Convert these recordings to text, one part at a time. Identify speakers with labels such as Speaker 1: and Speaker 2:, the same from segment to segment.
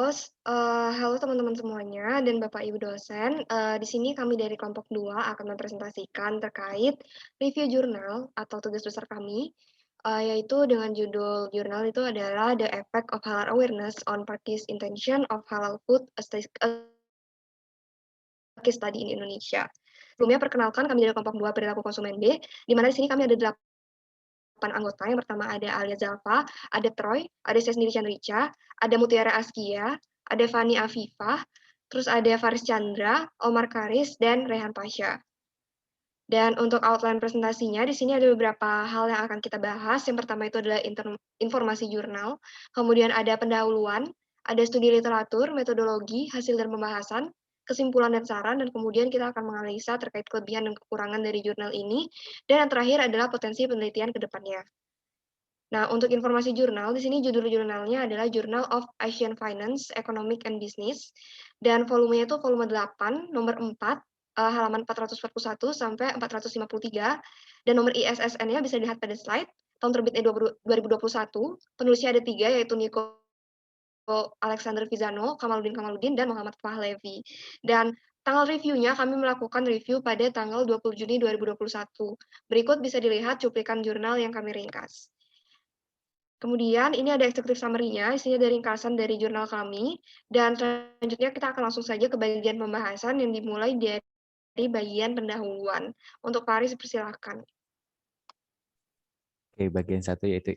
Speaker 1: Halo teman-teman semuanya dan Bapak Ibu dosen. Di sini kami dari kelompok 2 akan mempresentasikan terkait review jurnal atau tugas besar kami, yaitu dengan judul jurnal itu adalah The Effect of Halal Awareness on Practice Intention of Halal Food Case Study in Indonesia. Sebelumnya perkenalkan kami dari kelompok 2 perilaku konsumen B, di mana di sini kami ada 8 anggota. Yang pertama ada Alia Zalfa, ada Troy, ada saya sendiri Chandrica, ada Mutiara Askia, ada Fani Afifah, terus ada Faris Chandra, Omar Karis, dan Rehan Pasha. Dan untuk outline presentasinya, di sini ada beberapa hal yang akan kita bahas. Yang pertama itu adalah informasi jurnal, kemudian ada pendahuluan, ada studi literatur, metodologi, hasil dan pembahasan, kesimpulan dan saran, dan kemudian kita akan menganalisa terkait kelebihan dan kekurangan dari jurnal ini, dan yang terakhir adalah potensi penelitian ke depannya. Nah, untuk informasi jurnal, di sini judul jurnalnya adalah Journal of Asian Finance, Economic and Business, dan volumenya itu volume 8, nomor 4, halaman 441 sampai 453, dan nomor ISSN-nya bisa dilihat pada slide, tahun terbitnya 2021, penulisnya ada 3, yaitu Niko Alexander Vizano, Kamaludin, dan Muhammad Fahlevi. Dan tanggal reviewnya kami melakukan review pada tanggal 20 Juni 2021. Berikut bisa dilihat cuplikan jurnal yang kami ringkas. Kemudian ini ada executive summary-nya, isinya dari ringkasan dari jurnal kami, dan selanjutnya kita akan langsung saja ke bagian pembahasan yang dimulai dari bagian pendahuluan. Untuk Faris, persilahkan.
Speaker 2: Oke, bagian satu yaitu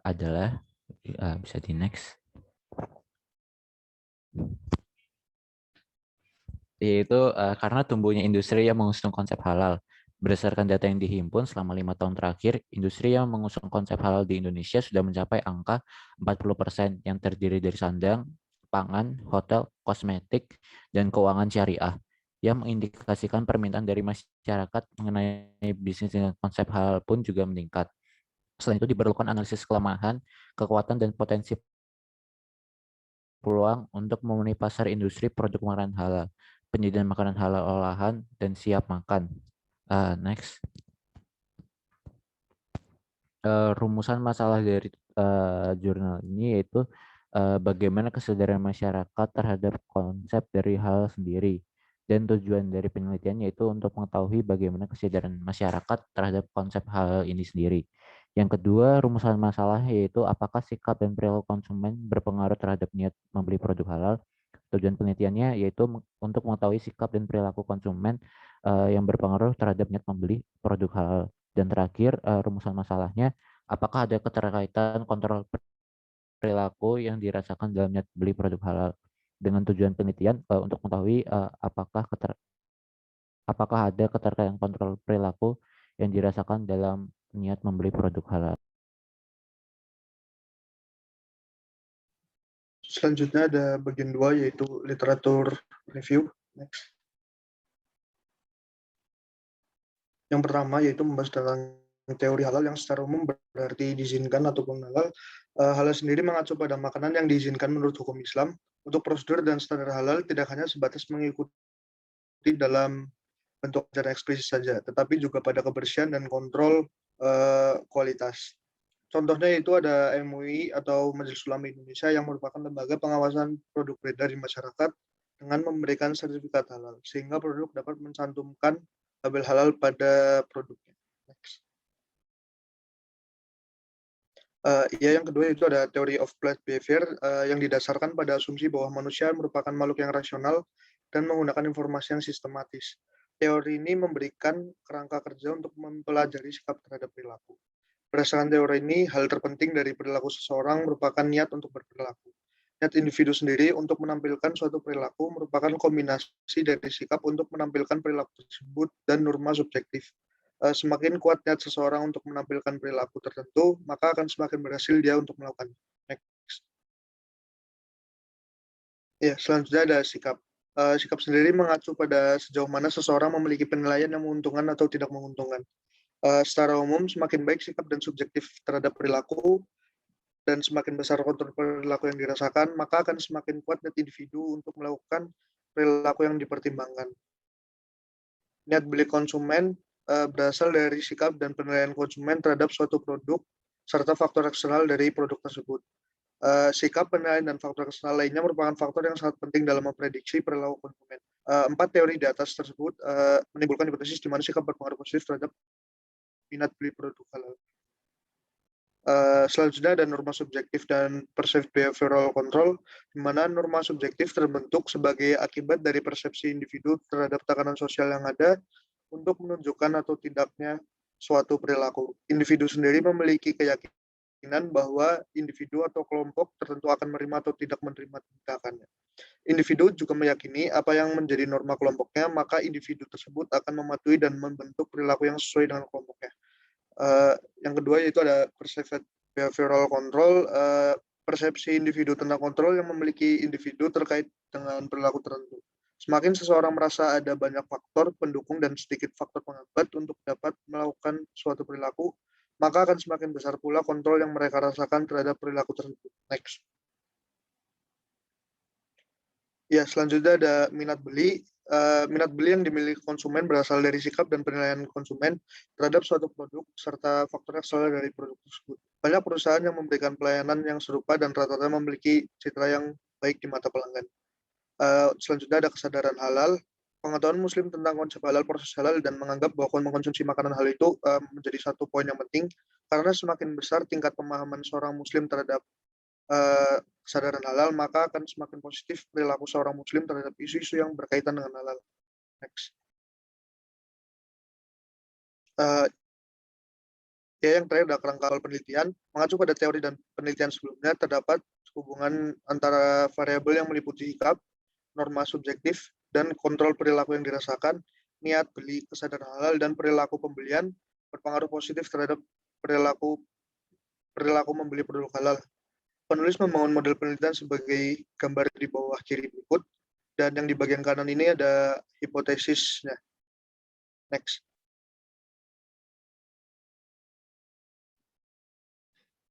Speaker 2: adalah bisa di next, yaitu karena tumbuhnya industri yang mengusung konsep halal. Berdasarkan data yang dihimpun selama 5 tahun terakhir, industri yang mengusung konsep halal di Indonesia sudah mencapai angka 40% yang terdiri dari sandang, pangan, hotel, kosmetik, dan keuangan syariah, yang mengindikasikan permintaan dari masyarakat mengenai bisnis dengan konsep halal pun juga meningkat. Selain itu diperlukan analisis kelemahan, kekuatan, dan potensi peluang untuk memenuhi pasar industri produk makanan halal, penyediaan makanan halal olahan, dan siap makan. Next. Rumusan masalah dari jurnal ini yaitu bagaimana kesadaran masyarakat terhadap konsep dari hal sendiri, dan tujuan dari penelitian yaitu untuk mengetahui bagaimana kesadaran masyarakat terhadap konsep hal ini sendiri. Yang kedua, rumusan masalah yaitu apakah sikap dan perilaku konsumen berpengaruh terhadap niat membeli produk halal. Tujuan penelitiannya yaitu untuk mengetahui sikap dan perilaku konsumen yang berpengaruh terhadap niat membeli produk halal. Dan terakhir, rumusan masalahnya, apakah ada keterkaitan kontrol perilaku yang dirasakan dalam niat beli produk halal. Dengan tujuan penelitian untuk mengetahui apakah ada keterkaitan kontrol perilaku yang dirasakan dalam niat membeli produk halal.
Speaker 3: Selanjutnya ada bagian 2 yaitu literatur review. Next. Yang pertama yaitu membahas tentang teori halal yang secara umum berarti diizinkan ataupun halal. Halal sendiri mengacu pada makanan yang diizinkan menurut hukum Islam. Untuk prosedur dan standar halal tidak hanya sebatas mengikuti dalam bentuk ajaran eksplisit saja, tetapi juga pada kebersihan dan kontrol kualitas. Contohnya itu ada MUI atau Majelis Ulama Indonesia yang merupakan lembaga pengawasan produk beredar di masyarakat dengan memberikan sertifikat halal, sehingga produk dapat mencantumkan label halal pada produknya. Next. Yang kedua itu ada teori of planned behavior yang didasarkan pada asumsi bahwa manusia merupakan makhluk yang rasional dan menggunakan informasi yang sistematis. Teori ini memberikan kerangka kerja untuk mempelajari sikap terhadap perilaku. Berdasarkan teori ini, hal terpenting dari perilaku seseorang merupakan niat untuk berperilaku. Niat individu sendiri untuk menampilkan suatu perilaku merupakan kombinasi dari sikap untuk menampilkan perilaku tersebut dan norma subjektif. Semakin kuat niat seseorang untuk menampilkan perilaku tertentu, maka akan semakin berhasil dia untuk melakukannya. Next. Ya, selanjutnya ada sikap. Sikap sendiri mengacu pada sejauh mana seseorang memiliki penilaian yang menguntungkan atau tidak menguntungkan. Secara umum, semakin baik sikap dan subjektif terhadap perilaku dan semakin besar kontrol perilaku yang dirasakan, maka akan semakin kuat niat individu untuk melakukan perilaku yang dipertimbangkan. Niat beli konsumen berasal dari sikap dan penilaian konsumen terhadap suatu produk serta faktor eksternal dari produk tersebut. Sikap, penilaian, dan faktor eksternal lainnya merupakan faktor yang sangat penting dalam memprediksi perilaku konsumen. 4 teori di atas tersebut menimbulkan hipotesis di mana sikap berpengaruh positif terhadap minat beli produk halal. Selanjutnya ada norma subjektif dan perceived behavioral control, di mana norma subjektif terbentuk sebagai akibat dari persepsi individu terhadap tekanan sosial yang ada untuk menunjukkan atau tidaknya suatu perilaku. Individu sendiri memiliki keyakinan bahwa individu atau kelompok tertentu akan menerima atau tidak menerima tindakannya. Individu juga meyakini apa yang menjadi norma kelompoknya, maka individu tersebut akan mematuhi dan membentuk perilaku yang sesuai dengan kelompoknya. Yang kedua yaitu ada perceived behavioral control, persepsi individu tentang kontrol yang memiliki individu terkait dengan perilaku tertentu. Semakin seseorang merasa ada banyak faktor pendukung dan sedikit faktor penghambat untuk dapat melakukan suatu perilaku, maka akan semakin besar pula kontrol yang mereka rasakan terhadap perilaku tersebut. Next. Ya, selanjutnya ada minat beli. Minat beli yang dimiliki konsumen berasal dari sikap dan penilaian konsumen terhadap suatu produk serta faktor eksternal dari produk tersebut. Banyak perusahaan yang memberikan pelayanan yang serupa dan rata-rata memiliki citra yang baik di mata pelanggan. Selanjutnya ada kesadaran halal. Pengetahuan Muslim tentang konsep halal, proses halal, dan menganggap bahwa mengkonsumsi makanan halal itu menjadi satu poin yang penting karena semakin besar tingkat pemahaman seorang Muslim terhadap kesadaran halal, maka akan semakin positif perilaku seorang Muslim terhadap isu-isu yang berkaitan dengan halal. Next. Yang terakhir adalah kerangka awal penelitian. Mengacu pada teori dan penelitian sebelumnya, terdapat hubungan antara variabel yang meliputi sikap, norma subjektif, dan kontrol perilaku yang dirasakan, niat beli, kesadaran halal, dan perilaku pembelian berpengaruh positif terhadap perilaku membeli produk halal. Penulis membangun model penelitian sebagai gambar di bawah kiri berikut, dan yang di bagian kanan ini ada hipotesisnya. Next.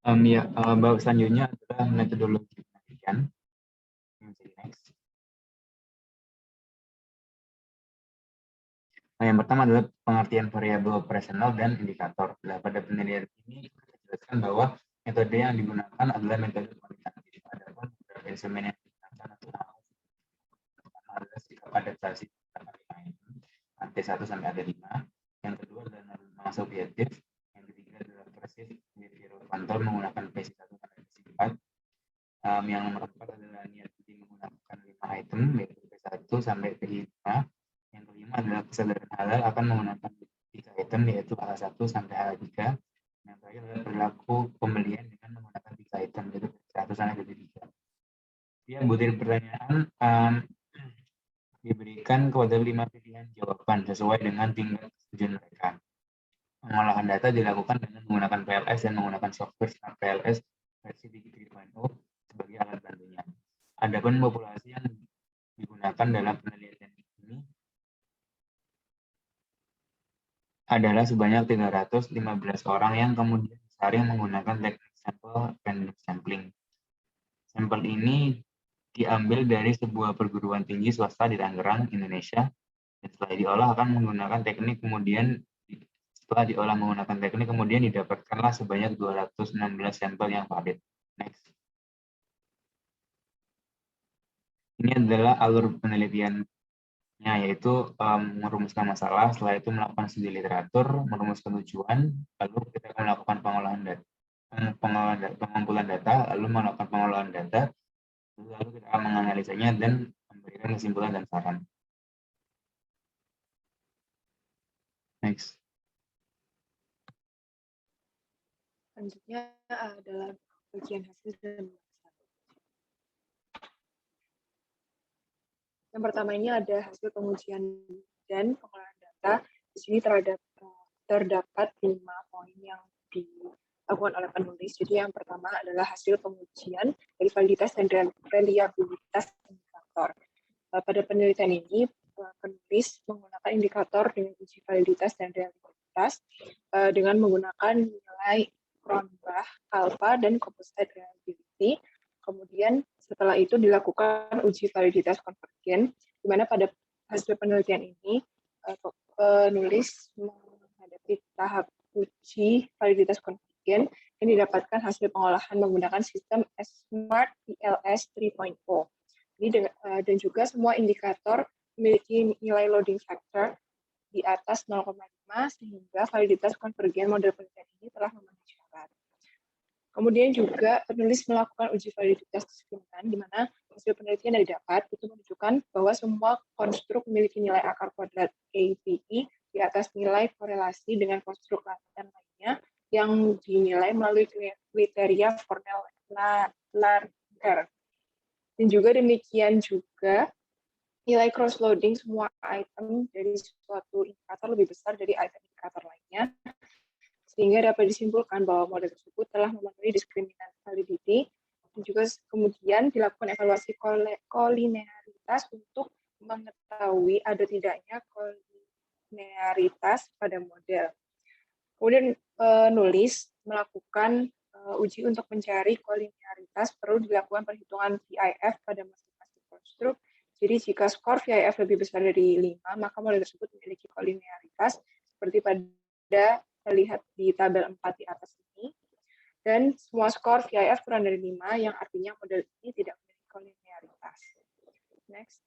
Speaker 4: Bab selanjutnya adalah metodologi penelitian. Next. Yang pertama adalah pengertian variabel operasional dan indikator. Pada penelitian ini kita jelaskan bahwa metode yang digunakan adalah metode kuantitatif. Adapun beberapa instrumen yang digunakan adalah sikap adaptasi AT1 sampai AT5. Yang kedua adalah norma subjektif. Yang ketiga adalah perceived behavioral control menggunakan PC1 sampai PC4. Yang nomor 4 adalah niat menggunakan 5 item yaitu P1 sampai P5. Yang kelima adalah kesadaran halal akan menggunakan 3 item yaitu H1 sampai H3. Yang terakhir adalah perilaku pembelian dengan menggunakan 3 item yaitu P1 sampai P3. Ya, butir pertanyaan diberikan kepada 5 pilihan jawaban sesuai dengan tingkat kesetujuan mereka. Pengolahan data dilakukan dengan menggunakan PLS dan menggunakan software PLS versi 3.0 sebagai alat bantunya. Adapun populasi yang digunakan dalam penelitian ini adalah sebanyak 315 orang yang kemudian disaring menggunakan teknik sampel random sampling. Sampel ini diambil dari sebuah perguruan tinggi swasta di Tangerang, Indonesia, dan setelah diolah menggunakan teknik kemudian didapatkanlah sebanyak 216 sampel yang valid. Next. Ini adalah alur penelitiannya, yaitu merumuskan masalah, setelah itu melakukan studi literatur, merumuskan tujuan, lalu kita akan melakukan pengumpulan data, lalu melakukan pengolahan data, lalu kita akan menganalisanya dan memberikan kesimpulan dan saran. Next.
Speaker 5: Selanjutnya adalah bagian hasil dan yang pertama ini ada hasil pengujian dan pengolahan data. Di sini terdapat 5 poin yang dilakukan oleh penulis. Jadi yang pertama adalah hasil pengujian dari validitas dan reliabilitas indikator. Pada penelitian ini, penulis menggunakan indikator dengan uji validitas dan reliabilitas dengan menggunakan nilai Cronbach, alpha, dan composite reliability. Kemudian setelah itu dilakukan uji validitas konvergen, di mana pada hasil penelitian ini penulis menghadapi tahap uji validitas konvergen konvergen yang didapatkan hasil pengolahan menggunakan sistem Smart PLS 3.0. Dan juga semua indikator memiliki nilai loading factor di atas 0,5 sehingga validitas konvergen model penelitian ini telah memenuhi syarat. Kemudian juga penulis melakukan uji validitas diskriminanan di mana hasil penelitian yang didapat itu menunjukkan bahwa semua konstruk memiliki nilai akar kuadrat API di atas nilai korelasi dengan konstruk lain lainnya yang dinilai melalui kriteria Fornell-Larger. Dan juga demikian juga nilai cross-loading semua item dari suatu indikator lebih besar dari item indikator lainnya, sehingga dapat disimpulkan bahwa model tersebut telah memenuhi diskriminan validity, dan juga kemudian dilakukan evaluasi kolinearitas untuk mengetahui ada tidaknya kolinearitas pada model. Kemudian penulis melakukan uji untuk mencari kolinearitas, perlu dilakukan perhitungan VIF pada masing-masing konstruk. Jadi jika skor VIF lebih besar dari 5, maka model tersebut memiliki kolinearitas seperti pada terlihat di tabel 4 di atas ini. Dan semua skor VIF kurang dari 5, yang artinya model ini tidak memiliki kolinearitas. Next.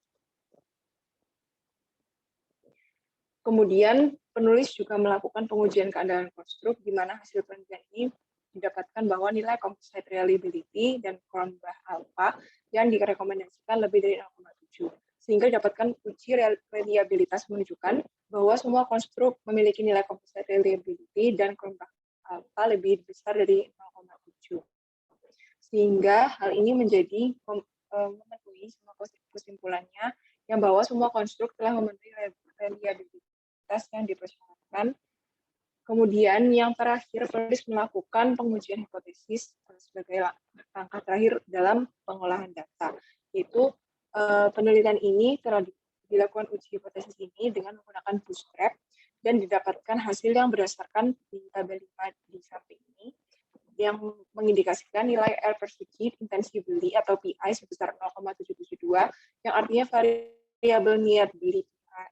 Speaker 5: Kemudian penulis juga melakukan pengujian keandalan konstruk, di mana hasil penelitian ini didapatkan bahwa nilai composite reliability dan Cronbach alpha yang direkomendasikan lebih dari 0,7, sehingga didapatkan uji reliabilitas menunjukkan bahwa semua konstruk memiliki nilai composite reliability dan Cronbach alpha lebih besar dari 0,7, sehingga hal ini menjadi memenuhi semua kesimpulannya yang bahwa semua konstruk telah memenuhi reliabilitas yang dipersyaratkan. Kemudian yang terakhir, penulis melakukan pengujian hipotesis sebagai langkah terakhir dalam pengolahan data, yaitu penelitian ini telah dilakukan uji hipotesis ini dengan menggunakan bootstrap dan didapatkan hasil yang berdasarkan di tabel 5 di samping ini yang mengindikasikan nilai R perceived intensively atau PI sebesar 0,772, yang artinya variabel nearly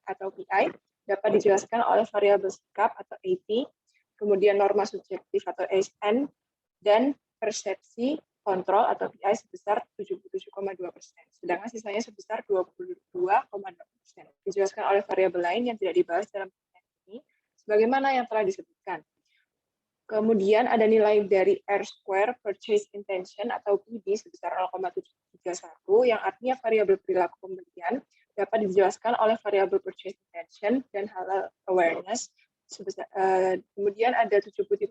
Speaker 5: atau PI dapat dijelaskan oleh variabel sikap atau AP, kemudian norma subjektif atau SN, dan persepsi kontrol atau PI sebesar 77,2%, sedangkan sisanya sebesar 22,2%. Dijelaskan oleh variabel lain yang tidak dibahas dalam penelitian ini, sebagaimana yang telah disebutkan. Kemudian ada nilai dari R square purchase intention atau PD sebesar 0,731, yang artinya variabel perilaku pembelian dapat dijelaskan oleh variabel purchase intention dan halal awareness. Kemudian ada 73,1%,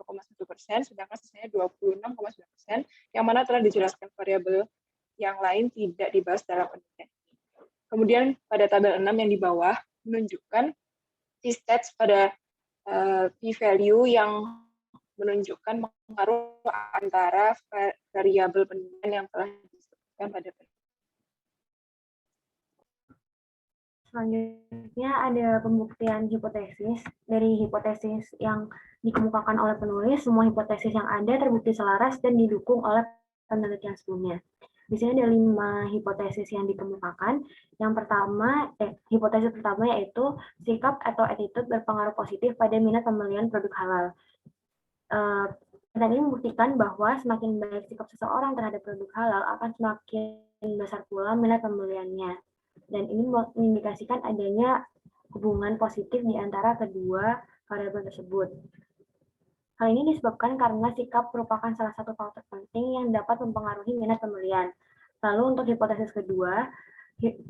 Speaker 5: sedangkan sisanya 26,9%, yang mana telah dijelaskan variabel yang lain tidak dibahas dalam penelitian ini. Kemudian pada tabel 6 yang di bawah menunjukkan t-stats pada p-value yang menunjukkan pengaruh antara variabel penilaian yang telah disebutkan pada penelitian.
Speaker 6: Selanjutnya ada pembuktian hipotesis. Dari hipotesis yang dikemukakan oleh penulis, semua hipotesis yang ada terbukti selaras dan didukung oleh penelitian sebelumnya. Di sini ada 5 hipotesis yang dikemukakan. Yang pertama, hipotesis pertama yaitu sikap atau attitude berpengaruh positif pada minat pembelian produk halal. Dan ini membuktikan bahwa semakin baik sikap seseorang terhadap produk halal akan semakin besar pula minat pembeliannya. Dan ini mengindikasikan adanya hubungan positif di antara kedua variabel tersebut. Hal ini disebabkan karena sikap merupakan salah satu faktor penting yang dapat mempengaruhi minat pembelian. Lalu untuk hipotesis kedua,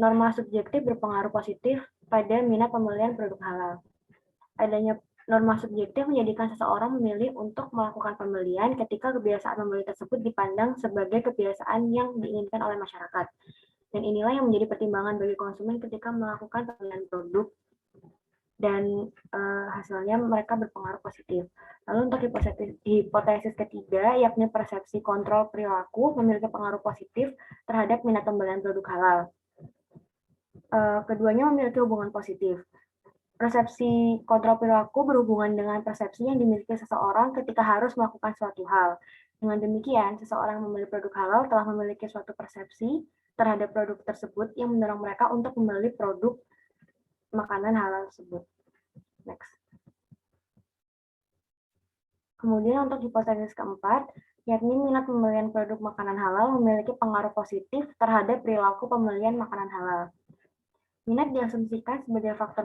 Speaker 6: norma subjektif berpengaruh positif pada minat pembelian produk halal. Adanya norma subjektif menjadikan seseorang memilih untuk melakukan pembelian ketika kebiasaan membeli tersebut dipandang sebagai kebiasaan yang diinginkan oleh masyarakat. Dan inilah yang menjadi pertimbangan bagi konsumen ketika melakukan pembelian produk, dan hasilnya mereka berpengaruh positif. Lalu untuk hipotesis ketiga, yakni persepsi kontrol perilaku memiliki pengaruh positif terhadap minat pembelian produk halal. Keduanya memiliki hubungan positif. Persepsi kontrol perilaku berhubungan dengan persepsi yang dimiliki seseorang ketika harus melakukan suatu hal. Dengan demikian, seseorang membeli produk halal telah memiliki suatu persepsi terhadap produk tersebut yang mendorong mereka untuk membeli produk makanan halal tersebut. Next. Kemudian untuk hipotesis keempat, yakni minat pembelian produk makanan halal memiliki pengaruh positif terhadap perilaku pembelian makanan halal. Minat diasumsikan sebagai faktor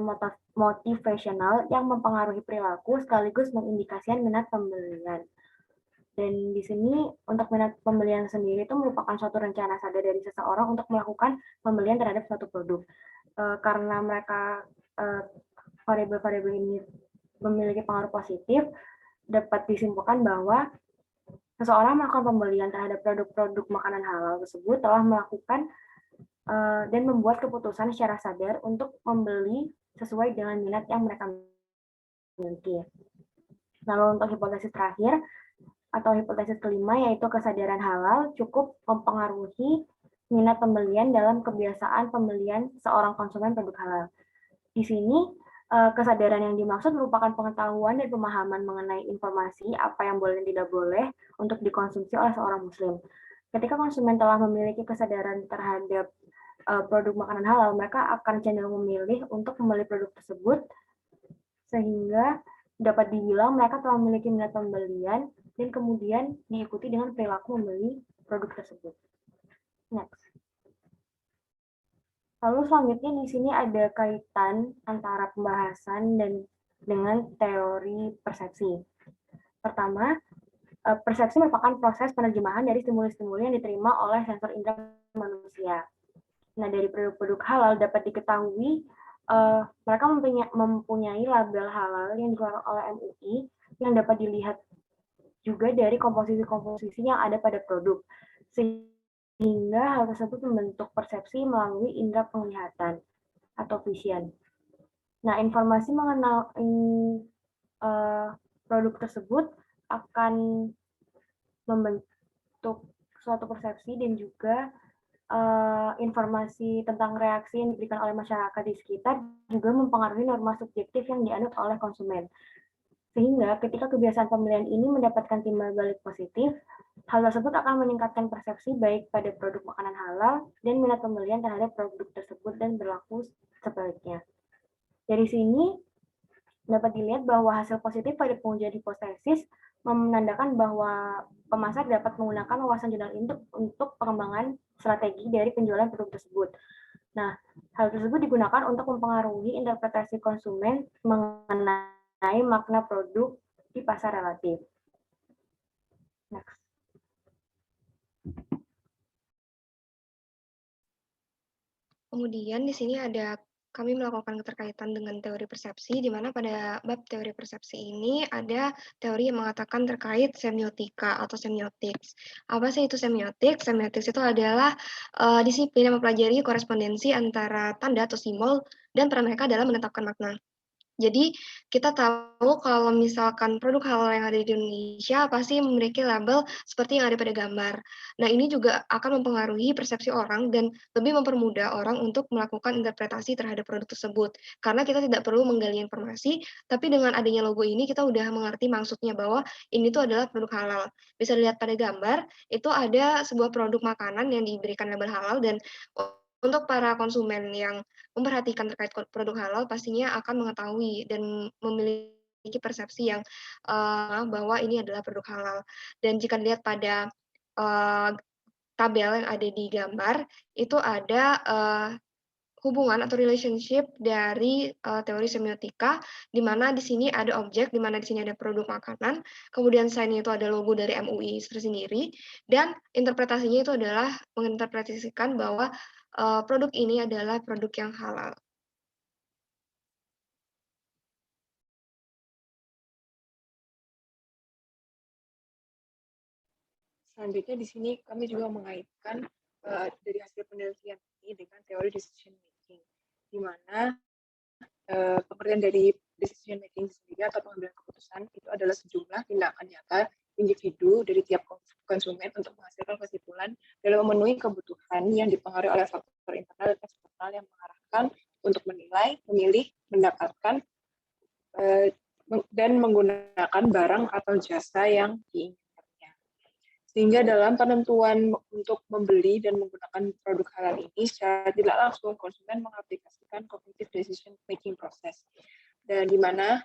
Speaker 6: motivasional yang mempengaruhi perilaku sekaligus mengindikasikan minat pembelian. Dan di sini untuk minat pembelian sendiri itu merupakan suatu rencana sadar dari seseorang untuk melakukan pembelian terhadap suatu produk. Karena mereka variabel-variabel ini memiliki pengaruh positif, dapat disimpulkan bahwa seseorang melakukan pembelian terhadap produk-produk makanan halal tersebut telah melakukan dan membuat keputusan secara sadar untuk membeli sesuai dengan minat yang mereka miliki. Lalu untuk hipotesis terakhir atau hipotesis kelima, yaitu kesadaran halal cukup mempengaruhi minat pembelian dalam kebiasaan pembelian seorang konsumen produk halal. Di sini kesadaran yang dimaksud merupakan pengetahuan dan pemahaman mengenai informasi apa yang boleh dan tidak boleh untuk dikonsumsi oleh seorang muslim. Ketika konsumen telah memiliki kesadaran terhadap produk makanan halal, mereka akan cenderung memilih untuk membeli produk tersebut, sehingga dapat dibilang mereka telah memiliki minat pembelian dan kemudian diikuti dengan perilaku membeli produk tersebut. Next. Lalu selanjutnya di sini ada kaitan antara pembahasan dan dengan teori persepsi. Pertama, persepsi merupakan proses penerjemahan dari stimuli-stimuli yang diterima oleh sensor indera manusia. Nah, dari produk-produk halal dapat diketahui mereka mempunyai label halal yang dikeluarkan oleh MUI yang dapat dilihat juga dari komposisi-komposisi yang ada pada produk. Sehingga hal tersebut membentuk persepsi melalui indera penglihatan atau vision. Nah, informasi mengenai produk tersebut akan membentuk suatu persepsi dan juga informasi tentang reaksi yang diberikan oleh masyarakat di sekitar juga mempengaruhi norma subjektif yang dianut oleh konsumen. Sehingga ketika kebiasaan pembelian ini mendapatkan timbal balik positif, hal tersebut akan meningkatkan persepsi baik pada produk makanan halal dan minat pembelian terhadap produk tersebut dan berlaku sebaliknya. Dari sini dapat dilihat bahwa hasil positif pada pengujian hipotesis menandakan bahwa pemasar dapat menggunakan wawasan jurnal untuk pengembangan strategi dari penjualan produk tersebut. Nah, hal tersebut digunakan untuk mempengaruhi interpretasi konsumen mengenai makna produk di pasar relatif. Next.
Speaker 1: Kemudian di sini kami melakukan keterkaitan dengan teori persepsi, di mana pada bab teori persepsi ini ada teori yang mengatakan terkait semiotika atau semiotics. Apa sih itu semiotics? Semiotics itu adalah disiplin yang mempelajari korespondensi antara tanda atau simbol dan peran mereka dalam menetapkan makna. Jadi kita tahu kalau misalkan produk halal yang ada di Indonesia pasti memiliki label seperti yang ada pada gambar. Nah, ini juga akan mempengaruhi persepsi orang dan lebih mempermudah orang untuk melakukan interpretasi terhadap produk tersebut. Karena kita tidak perlu menggali informasi, tapi dengan adanya logo ini kita udah mengerti maksudnya bahwa ini tuh adalah produk halal. Bisa dilihat pada gambar, itu ada sebuah produk makanan yang diberikan label halal dan untuk para konsumen yang memperhatikan terkait produk halal pastinya akan mengetahui dan memiliki persepsi yang bahwa ini adalah produk halal. Dan jika dilihat pada tabel yang ada di gambar, itu ada hubungan atau relationship dari teori semiotika, di mana di sini ada objek, di mana di sini ada produk makanan, kemudian sign-nya itu ada logo dari MUI tersendiri, dan interpretasinya itu adalah menginterpretasikan bahwa produk ini adalah produk yang halal.
Speaker 5: Selanjutnya di sini kami juga mengaitkan dari hasil penelitian ini dengan teori decision making, di mana pengertian dari decision making sendiri atau pengambilan keputusan itu adalah sejumlah tindakan nyata individu dari tiap konsumen untuk menghasilkan kesimpulan dalam memenuhi kebutuhan yang dipengaruhi oleh faktor internal dan eksternal yang mengarahkan untuk menilai, memilih, mendapatkan, dan menggunakan barang atau jasa yang diinginkannya. Sehingga dalam penentuan untuk membeli dan menggunakan produk halal ini, secara tidak langsung konsumen mengaplikasikan cognitive decision making process. Dan di mana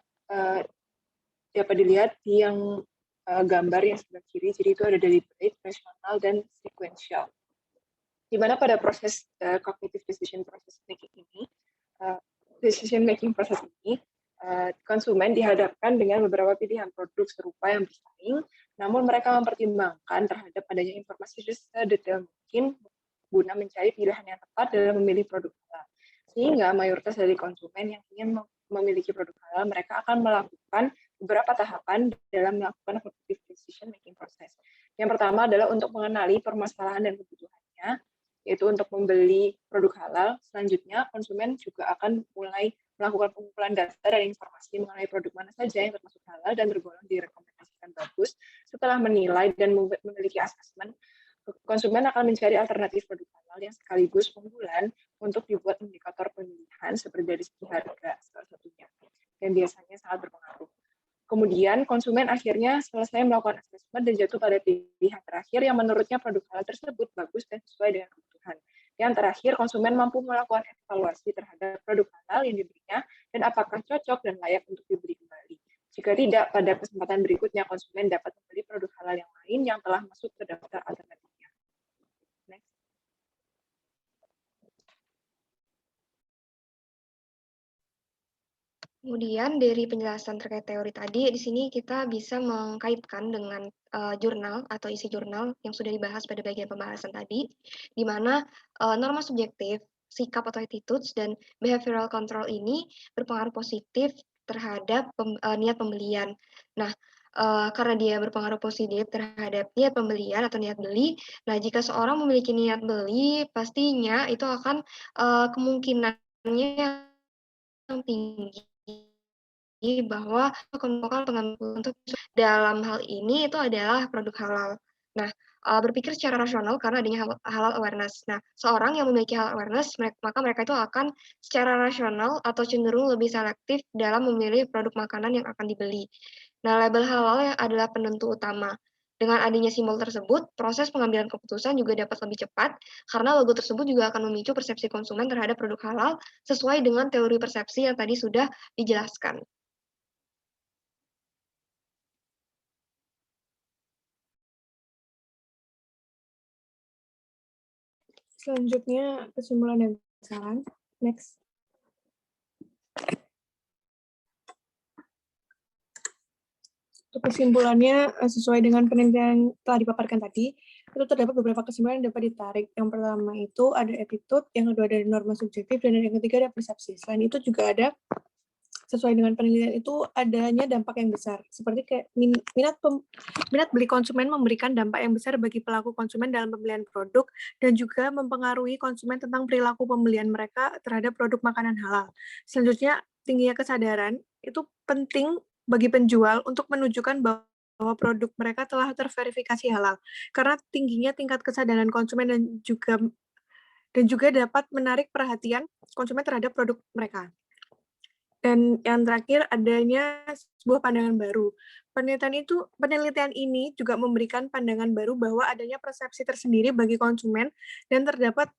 Speaker 5: dapat dilihat yang gambar yang sebelah kiri. Jadi itu ada deliberate, rational, dan sequential. Di mana pada proses cognitive decision making proses ini, konsumen dihadapkan dengan beberapa pilihan produk serupa yang bersaing, namun mereka mempertimbangkan terhadap adanya informasi sedetail mungkin guna mencari pilihan yang tepat dalam memilih produk halal. Sehingga mayoritas dari konsumen yang ingin memiliki produk halal, mereka akan melakukan beberapa tahapan dalam melakukan cognitive decision making process. Yang pertama adalah untuk mengenali permasalahan dan kebutuhannya, yaitu untuk membeli produk halal. Selanjutnya, konsumen juga akan mulai melakukan pengumpulan data dan informasi mengenai produk mana saja yang termasuk halal dan tergolong direkomendasikan bagus. Setelah menilai dan memiliki asesmen, konsumen akan mencari alternatif produk halal yang sekaligus unggulan untuk dibuat indikator pemilihan seperti dari segi harga salah satunya, yang biasanya sangat berpengaruh. Kemudian konsumen akhirnya selesai melakukan asesmen dan jatuh pada pilihan terakhir yang menurutnya produk halal tersebut bagus dan sesuai dengan kebutuhan. Yang terakhir, konsumen mampu melakukan evaluasi terhadap produk halal yang dibelinya dan apakah cocok dan layak untuk dibeli kembali. Jika tidak, pada kesempatan berikutnya konsumen dapat membeli produk halal yang lain yang telah masuk ke daftar alternatifnya. Next.
Speaker 1: Kemudian dari penjelasan terkait teori tadi, di sini kita bisa mengkaitkan dengan jurnal atau isi jurnal yang sudah dibahas pada bagian pembahasan tadi, di mana norma subjektif, sikap atau attitudes, dan behavioral control ini berpengaruh positif terhadap niat pembelian. Nah, karena dia berpengaruh positif terhadap niat pembelian atau niat beli, nah jika seorang memiliki niat beli, pastinya itu akan kemungkinannya yang tinggi bahwa kelompok pengambil untuk dalam hal ini itu adalah produk halal. Nah, berpikir secara rasional karena adanya halal awareness. Nah, seorang yang memiliki halal awareness, maka mereka itu akan secara rasional atau cenderung lebih selektif dalam memilih produk makanan yang akan dibeli. Nah, label halal adalah penentu utama. Dengan adanya simbol tersebut, proses pengambilan keputusan juga dapat lebih cepat karena logo tersebut juga akan memicu persepsi konsumen terhadap produk halal sesuai dengan teori persepsi yang tadi sudah dijelaskan.
Speaker 5: Selanjutnya kesimpulan dan saran. Next. Untuk kesimpulannya, sesuai dengan penelitian yang telah dipaparkan tadi, itu terdapat beberapa kesimpulan yang dapat ditarik. Yang pertama itu ada attitude, yang kedua ada norma subjektif, dan yang ketiga ada persepsi. Selain itu juga ada, sesuai dengan penelitian itu adanya dampak yang besar. Seperti kayak minat beli konsumen memberikan dampak yang besar bagi pelaku konsumen dalam pembelian produk, dan juga mempengaruhi konsumen tentang perilaku pembelian mereka terhadap produk makanan halal. Selanjutnya, tingginya kesadaran itu penting bagi penjual untuk menunjukkan bahwa produk mereka telah terverifikasi halal, karena tingginya tingkat kesadaran konsumen dan juga dapat menarik perhatian konsumen terhadap produk mereka. Dan yang terakhir adanya sebuah pandangan baru. Penelitian ini juga memberikan pandangan baru bahwa adanya persepsi tersendiri bagi konsumen dan terdapat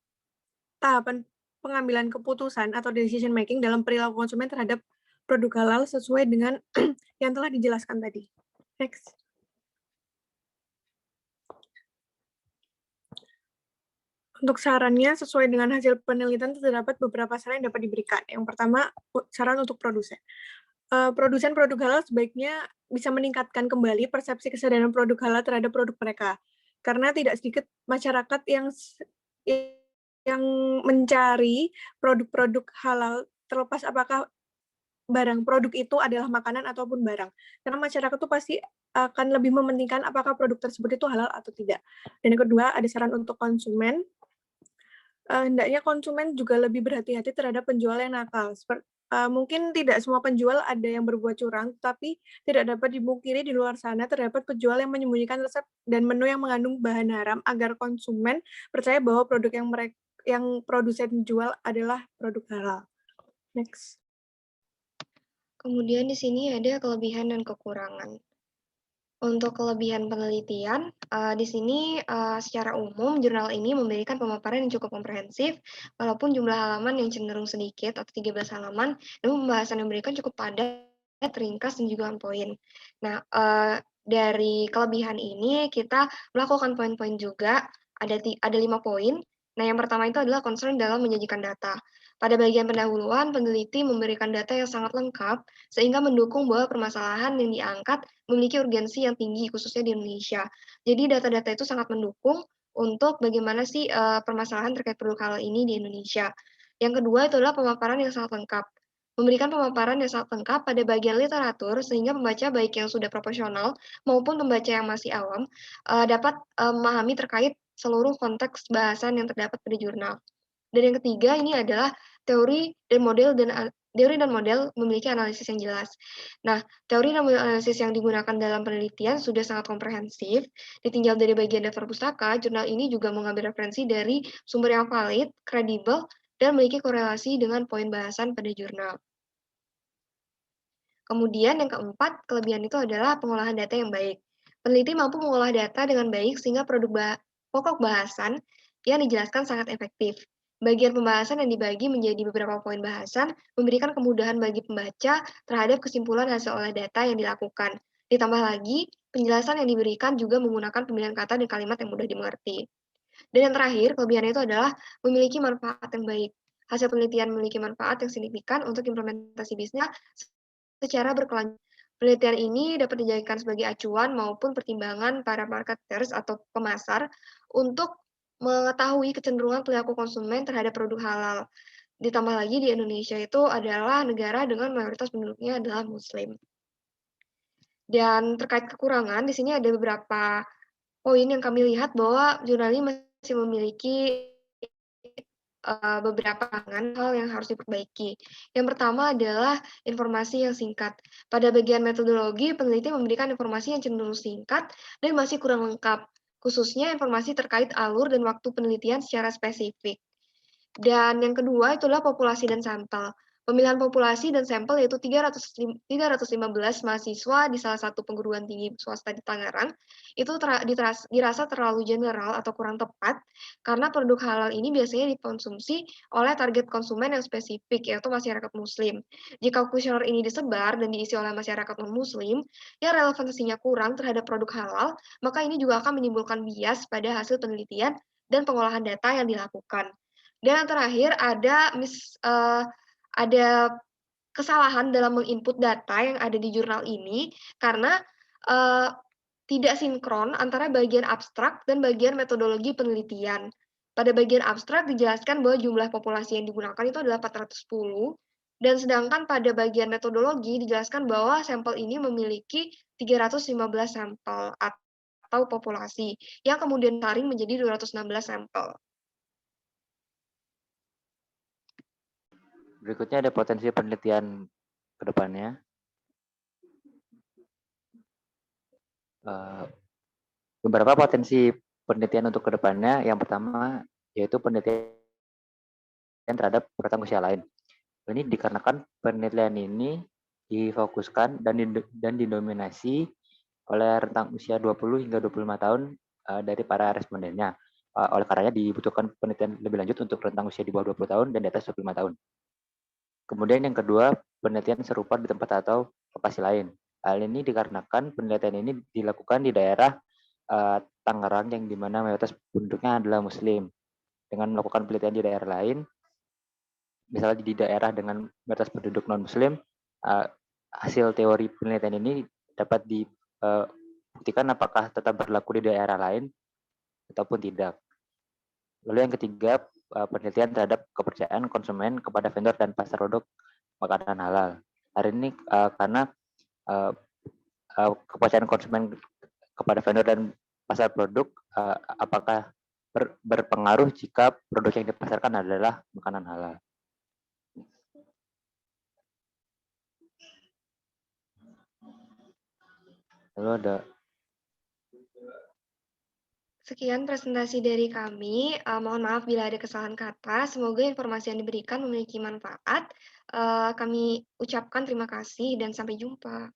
Speaker 5: tahapan pengambilan keputusan atau decision making dalam perilaku konsumen terhadap produk halal sesuai dengan yang telah dijelaskan tadi. Next. Untuk sarannya, sesuai dengan hasil penelitian, terdapat beberapa saran yang dapat diberikan. Yang pertama, saran untuk produsen. Produsen produk halal sebaiknya bisa meningkatkan kembali persepsi kesadaran produk halal terhadap produk mereka. Karena tidak sedikit masyarakat yang mencari produk-produk halal, terlepas apakah produk itu adalah makanan ataupun barang. Karena masyarakat itu pasti akan lebih mementingkan apakah produk tersebut itu halal atau tidak. Dan yang kedua, ada saran untuk konsumen. Hendaknya konsumen juga lebih berhati-hati terhadap penjual yang nakal. Mungkin tidak semua penjual ada yang berbuat curang, tapi tidak dapat dipungkiri di luar sana terdapat penjual yang menyembunyikan resep dan menu yang mengandung bahan haram agar konsumen percaya bahwa produk yang produsen jual adalah produk halal. Next.
Speaker 1: Kemudian di sini ada kelebihan dan kekurangan. Untuk kelebihan penelitian, di sini secara umum jurnal ini memberikan pemaparan yang cukup komprehensif, walaupun jumlah halaman yang cenderung sedikit atau 13 halaman, namun pembahasan yang diberikan cukup padat ringkas, dan juga on point. Nah, dari kelebihan ini kita melakukan poin-poin juga, ada 5 poin. Nah, yang pertama itu adalah concern dalam menyajikan data. Pada bagian pendahuluan, peneliti memberikan data yang sangat lengkap, sehingga mendukung bahwa permasalahan yang diangkat memiliki urgensi yang tinggi, khususnya di Indonesia. Jadi data-data itu sangat mendukung untuk bagaimana sih permasalahan terkait produk halal ini di Indonesia. Yang kedua itu adalah pemaparan yang sangat lengkap. Memberikan pemaparan yang sangat lengkap pada bagian literatur, sehingga pembaca baik yang sudah profesional maupun pembaca yang masih awam dapat memahami terkait seluruh konteks bahasan yang terdapat pada jurnal. Dan yang ketiga ini adalah teori dan model memiliki analisis yang jelas. Nah, teori dan model analisis yang digunakan dalam penelitian sudah sangat komprehensif. Ditinjau dari bagian daftar pustaka, jurnal ini juga mengambil referensi dari sumber yang valid, kredibel, dan memiliki korelasi dengan poin bahasan pada jurnal. Kemudian yang keempat, kelebihan itu adalah pengolahan data yang baik. Peneliti mampu mengolah data dengan baik sehingga pokok bahasan yang dijelaskan sangat efektif. Bagian pembahasan yang dibagi menjadi beberapa poin bahasan memberikan kemudahan bagi pembaca terhadap kesimpulan hasil olah data yang dilakukan. Ditambah lagi, penjelasan yang diberikan juga menggunakan pemilihan kata dan kalimat yang mudah dimengerti. Dan yang terakhir, kelebihan itu adalah memiliki manfaat yang baik. Hasil penelitian memiliki manfaat yang signifikan untuk implementasi bisnis secara berkelanjutan. Penelitian ini dapat dijadikan sebagai acuan maupun pertimbangan para marketers atau pemasar untuk mengetahui kecenderungan perilaku konsumen terhadap produk halal. Ditambah lagi di Indonesia itu adalah negara dengan mayoritas penduduknya adalah Muslim. Dan terkait kekurangan, di sini ada beberapa poin yang kami lihat bahwa jurnal ini masih memiliki beberapa hal yang harus diperbaiki. Yang pertama adalah informasi yang singkat. Pada bagian metodologi, peneliti memberikan informasi yang cenderung singkat dan masih kurang lengkap, khususnya informasi terkait alur dan waktu penelitian secara spesifik. Dan yang kedua itulah populasi dan sampel. Pemilihan populasi dan sampel yaitu 315 mahasiswa di salah satu perguruan tinggi swasta di Tangerang itu dirasa terlalu general atau kurang tepat karena produk halal ini biasanya dikonsumsi oleh target konsumen yang spesifik yaitu masyarakat muslim. Jika kuesioner ini disebar dan diisi oleh masyarakat non-muslim yang relevansinya kurang terhadap produk halal, maka ini juga akan menimbulkan bias pada hasil penelitian dan pengolahan data yang dilakukan. Dan yang terakhir ada kesalahan dalam menginput data yang ada di jurnal ini karena tidak sinkron antara bagian abstrak dan bagian metodologi penelitian. Pada bagian abstrak dijelaskan bahwa jumlah populasi yang digunakan itu adalah 410, dan sedangkan pada bagian metodologi dijelaskan bahwa sampel ini memiliki 315 sampel atau populasi, yang kemudian saring menjadi 216 sampel.
Speaker 2: Berikutnya ada potensi penelitian ke depannya. Beberapa potensi penelitian untuk ke depannya. Yang pertama yaitu penelitian terhadap rentang usia lain. Ini dikarenakan penelitian ini difokuskan dan didominasi oleh rentang usia 20 hingga 25 tahun dari para respondennya. Oleh karenanya dibutuhkan penelitian lebih lanjut untuk rentang usia di bawah 20 tahun dan di atas 25 tahun. Kemudian yang kedua, penelitian serupa di tempat atau lokasi lain. Hal ini dikarenakan penelitian ini dilakukan di daerah Tangerang yang dimana mayoritas penduduknya adalah Muslim. Dengan melakukan penelitian di daerah lain, misalnya di daerah dengan mayoritas penduduk non-Muslim, hasil teori penelitian ini dapat dibuktikan apakah tetap berlaku di daerah lain ataupun tidak. Lalu yang ketiga, penelitian terhadap kepercayaan konsumen kepada vendor dan pasar produk makanan halal. Hari ini karena kepercayaan konsumen kepada vendor dan pasar produk apakah berpengaruh jika produk yang dipasarkan adalah makanan halal. Lalu ada
Speaker 1: Sekian presentasi dari kami. Mohon maaf bila ada kesalahan kata. Semoga informasi yang diberikan memiliki manfaat. Kami ucapkan terima kasih dan sampai jumpa.